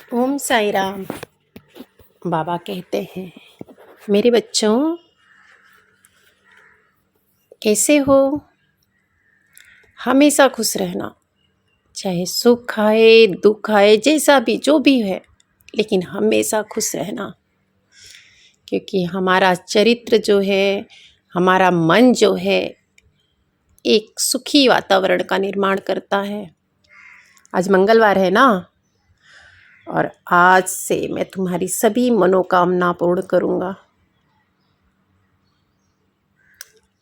ओम साई राम। बाबा कहते हैं, मेरे बच्चों कैसे हो? हमेशा खुश रहना, चाहे सुख आए दुख आए, जैसा भी जो भी है, लेकिन हमेशा खुश रहना। क्योंकि हमारा चरित्र जो है, हमारा मन जो है, एक सुखी वातावरण का निर्माण करता है। आज मंगलवार है ना, और आज से मैं तुम्हारी सभी मनोकामना पूर्ण करूँगा।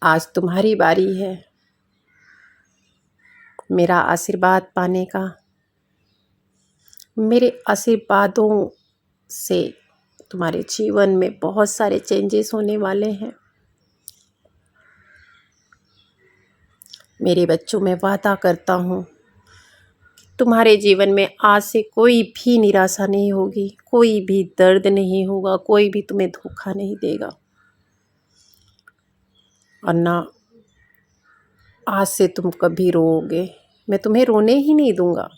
आज तुम्हारी बारी है मेरा आशीर्वाद पाने का। मेरे आशीर्वादों से तुम्हारे जीवन में बहुत सारे चेंजेस होने वाले हैं। मेरे बच्चों, मैं वादा करता हूँ कि तुम्हारे जीवन में आज से कोई भी निराशा नहीं होगी, कोई भी दर्द नहीं होगा, कोई भी तुम्हें धोखा नहीं देगा। और ना आज से तुम कभी रोओगे, मैं तुम्हें रोने ही नहीं दूंगा।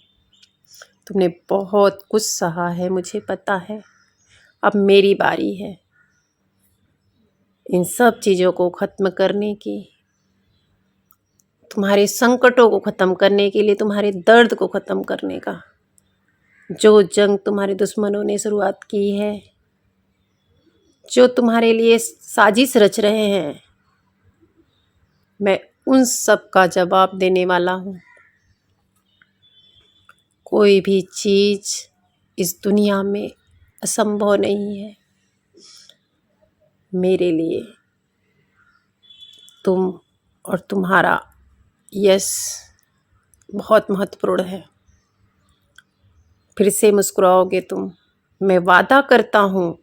तुमने बहुत कुछ सहा है, मुझे पता है। अब मेरी बारी है इन सब चीज़ों को ख़त्म करने की, तुम्हारे संकटों को ख़त्म करने के लिए, तुम्हारे दर्द को ख़त्म करने का। जो जंग तुम्हारे दुश्मनों ने शुरुआत की है, जो तुम्हारे लिए साजिश रच रहे हैं, मैं उन सब का जवाब देने वाला हूँ। कोई भी चीज़ इस दुनिया में असंभव नहीं है। मेरे लिए तुम और तुम्हारा यश बहुत महत्वपूर्ण है। फिर से मुस्कुराओगे तुम। मैं वादा करता हूँ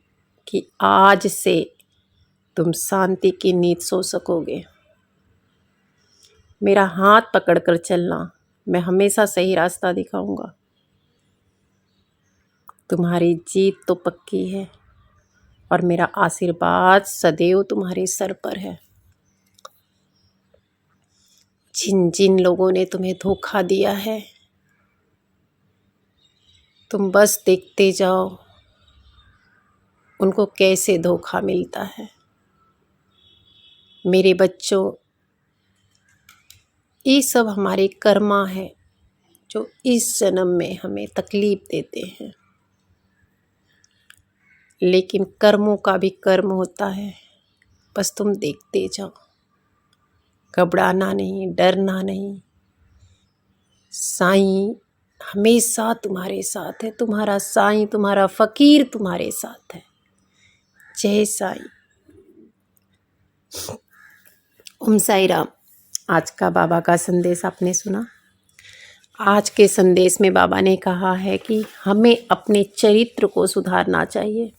कि आज से तुम शांति की नींद सो सकोगे। मेरा हाथ पकड़कर चलना, मैं हमेशा सही रास्ता दिखाऊंगा। तुम्हारी जीत तो पक्की है और मेरा आशीर्वाद सदैव तुम्हारे सर पर है। जिन जिन लोगों ने तुम्हें धोखा दिया है, तुम बस देखते जाओ उनको कैसे धोखा मिलता है। मेरे बच्चों, ये सब हमारे कर्मा है जो इस जन्म में हमें तकलीफ देते हैं। लेकिन कर्मों का भी कर्म होता है, बस तुम देखते जाओ। घबराना नहीं, डरना नहीं। साईं हमेशा तुम्हारे साथ है। तुम्हारा साईं, तुम्हारा फकीर तुम्हारे साथ है। जय साईं। ओम साई राम। आज का बाबा का संदेश आपने सुना। आज के संदेश में बाबा ने कहा है कि हमें अपने चरित्र को सुधारना चाहिए।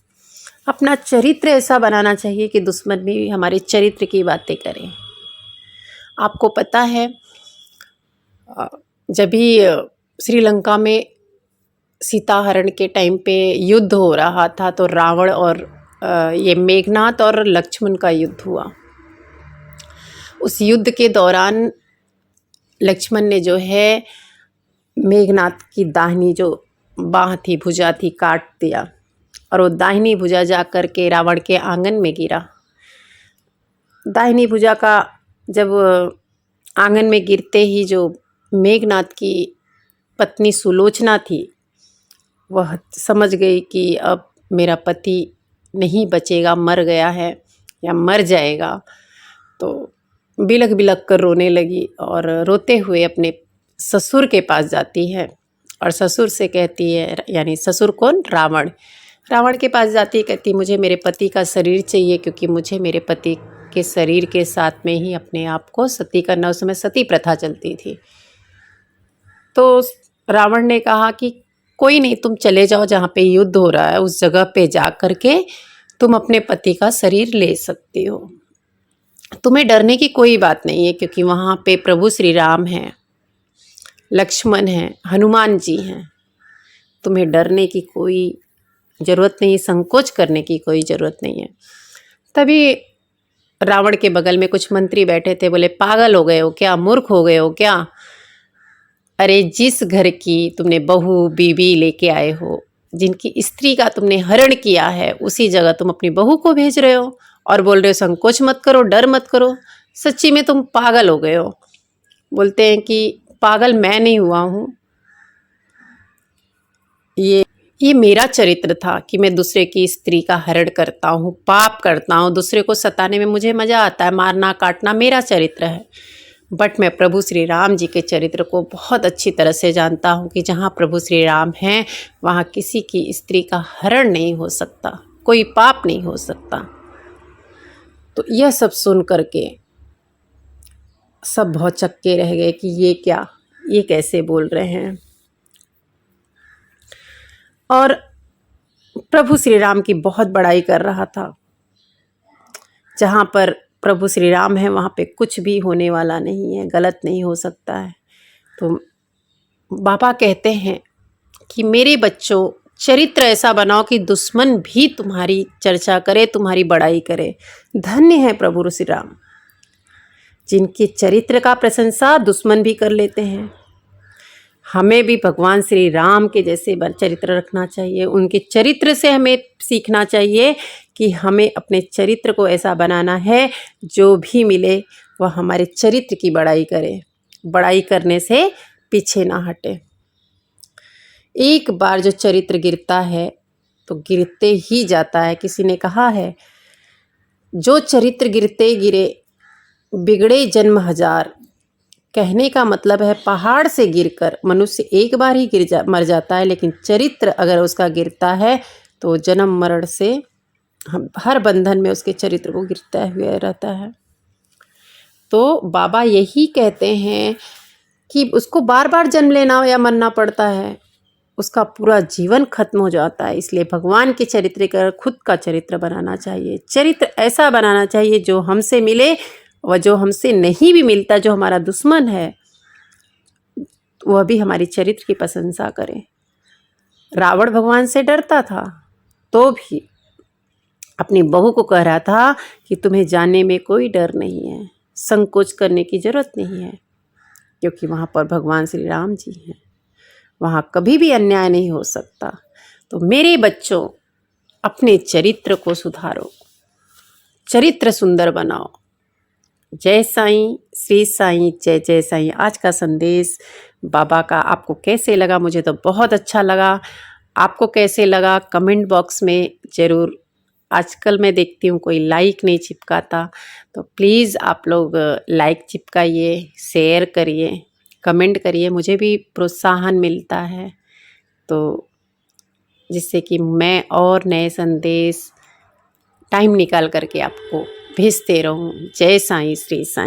अपना चरित्र ऐसा बनाना चाहिए कि दुश्मन भी हमारे चरित्र की बातें करें। आपको पता है, जब भी श्रीलंका में सीता हरण के टाइम पे युद्ध हो रहा था, तो रावण और ये मेघनाथ और लक्ष्मण का युद्ध हुआ। उस युद्ध के दौरान लक्ष्मण ने जो है मेघनाथ की दाहिनी जो बाँह थी, भुजा थी, काट दिया और वो दाहिनी भुजा जा कर के रावण के आंगन में गिरा। दाहिनी भुजा का जब आंगन में गिरते ही जो मेघनाथ की पत्नी सुलोचना थी, वह समझ गई कि अब मेरा पति नहीं बचेगा, मर गया है या मर जाएगा। तो बिलख बिलख कर रोने लगी और रोते हुए अपने ससुर के पास जाती है और ससुर से कहती है, यानी ससुर कौन? रावण। रावण के पास जाती है, कहती मुझे मेरे पति का शरीर चाहिए, क्योंकि मुझे मेरे पति के शरीर के साथ में ही अपने आप को सती करना। उस समय सती प्रथा चलती थी। तो रावण ने कहा कि कोई नहीं, तुम चले जाओ जहाँ पे युद्ध हो रहा है, उस जगह पे जा कर के तुम अपने पति का शरीर ले सकती हो। तुम्हें डरने की कोई बात नहीं है, क्योंकि वहाँ पे प्रभु श्री राम हैं, लक्ष्मण हैं, हनुमान जी हैं। तुम्हें डरने की कोई ज़रूरत नहीं, संकोच करने की कोई ज़रूरत नहीं है। तभी रावण के बगल में कुछ मंत्री बैठे थे। बोले, पागल हो गए हो क्या? मूर्ख हो गए हो क्या? अरे जिस घर की तुमने बहू बीवी लेके आए हो, जिनकी स्त्री का तुमने हरण किया है उसी जगह तुम अपनी बहू को भेज रहे हो और बोल रहे हो संकोच मत करो, डर मत करो। सच्ची में तुम पागल हो गए हो। बोलते हैं कि पागल मैं नहीं हुआ हूँ, ये मेरा चरित्र था कि मैं दूसरे की स्त्री का हरण करता हूँ, पाप करता हूँ, दूसरे को सताने में मुझे मज़ा आता है, मारना काटना मेरा चरित्र है। बट मैं प्रभु श्री राम जी के चरित्र को बहुत अच्छी तरह से जानता हूँ कि जहाँ प्रभु श्री राम हैं वहाँ किसी की स्त्री का हरण नहीं हो सकता, कोई पाप नहीं हो सकता। तो यह सब सुन करके सब बहुत चक्के रह गए कि ये क्या, ये कैसे बोल रहे हैं। और प्रभु श्री राम की बहुत बड़ाई कर रहा था। जहाँ पर प्रभु श्री राम है वहाँ पे कुछ भी होने वाला नहीं है, गलत नहीं हो सकता है। तो बाबा कहते हैं कि मेरे बच्चों, चरित्र ऐसा बनाओ कि दुश्मन भी तुम्हारी चर्चा करे, तुम्हारी बड़ाई करे। धन्य है प्रभु श्री राम, जिनके चरित्र का प्रशंसा दुश्मन भी कर लेते हैं। हमें भी भगवान श्री राम के जैसे चरित्र रखना चाहिए। उनके चरित्र से हमें सीखना चाहिए कि हमें अपने चरित्र को ऐसा बनाना है जो भी मिले वह हमारे चरित्र की बड़ाई करे, बड़ाई करने से पीछे ना हटे। एक बार जो चरित्र गिरता है तो गिरते ही जाता है। किसी ने कहा है, जो चरित्र गिरते गिरे बिगड़े जन्म हजार। कहने का मतलब है पहाड़ से गिरकर मनुष्य एक बार ही मर जाता है, लेकिन चरित्र अगर उसका गिरता है तो जन्म मरण से हर बंधन में उसके चरित्र को गिरता हुआ रहता है। तो बाबा यही कहते हैं कि उसको बार बार जन्म लेना या मरना पड़ता है, उसका पूरा जीवन खत्म हो जाता है। इसलिए भगवान के चरित्र का खुद का चरित्र बनाना चाहिए। चरित्र ऐसा बनाना चाहिए जो हमसे मिले, और जो हमसे नहीं भी मिलता, जो हमारा दुश्मन है, वह भी हमारी चरित्र की प्रशंसा करे। रावण भगवान से डरता था तो भी अपनी बहू को कह रहा था कि तुम्हें जाने में कोई डर नहीं है, संकोच करने की जरूरत नहीं है, क्योंकि वहाँ पर भगवान श्री राम जी हैं, वहाँ कभी भी अन्याय नहीं हो सकता। तो मेरे बच्चों, अपने चरित्र को सुधारो, चरित्र सुंदर बनाओ। जय साईं, श्री साईं, जय जय साईं। आज का संदेश बाबा का आपको कैसे लगा? मुझे तो बहुत अच्छा लगा। आपको कैसे लगा कमेंट बॉक्स में ज़रूर। आजकल मैं देखती हूँ कोई लाइक नहीं चिपकाता, तो प्लीज़ आप लोग लाइक चिपकाइए, शेयर करिए, कमेंट करिए, मुझे भी प्रोत्साहन मिलता है, तो जिससे कि मैं और नए संदेश टाइम निकाल करके आपको भेजते रहूं। जय साईं, श्री साईं।